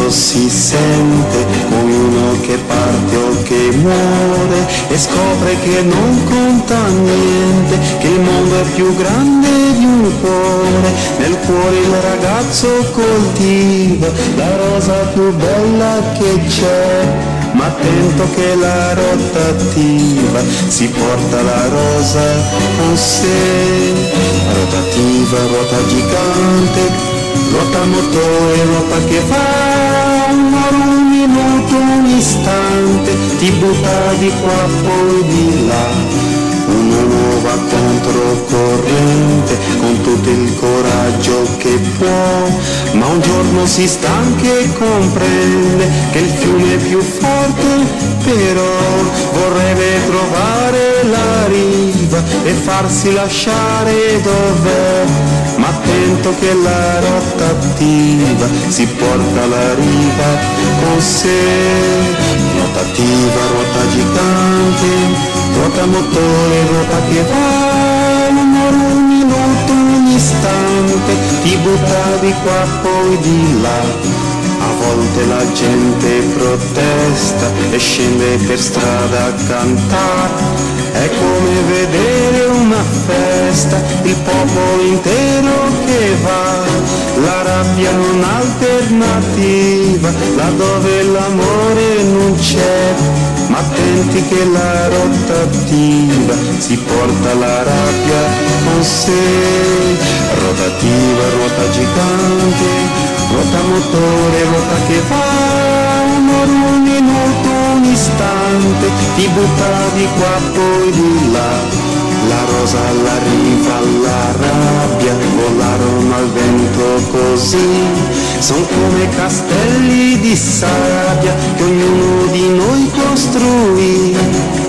quando si sente come uno che parte o che muore e scopre che non conta niente, che il mondo è più grande di un cuore, nel cuore il ragazzo coltiva la rosa più bella che c'è, ma attento che la rotativa si porta la rosa con sé. Rotativa, ruota gigante, ruota motore, ruota che fa un minuto, un istante, ti butta di qua poi di là. Una nuova controcorrente con tutto il coraggio che può, ma un giorno si stanca e comprende che il fiume è più forte, però vorrebbe trovare la riva e farsi lasciare dov'è, ma attento che la rotativa si porta la riva con sé. Rotativa, ruota gigante, ruota motore, ruota che va, un minuto, un istante, ti butta di qua poi di là. A volte la gente protesta e scende per strada a cantare, è come vedere una festa, il popolo intero che va, la rabbia non alternativa, laddove l'amore non c'è, ma attenti che la rotativa si porta la rabbia con sé. Rotativa, ruota gigante, ruota motore, ruota che va, un minuto, un istante, ti butta di qua poi di là. La rosa, la riva, la rabbia volarono al vento così, son come castelli di sabbia che ognuno di noi costruì,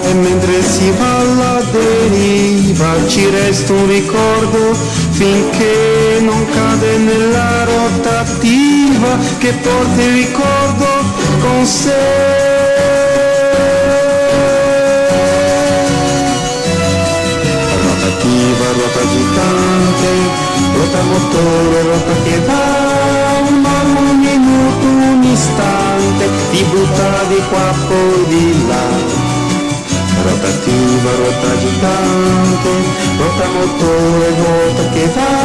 e mentre si va alla deriva ci resta un ricordo finché non cade nella rotativa che porta il ricordo con sé. Ruota gigante, ruota motore, ruota che va, un minuto, un istante, ti butta di qua poi di là. Rotativa, ruota gigante, ruota motore, ruota che va,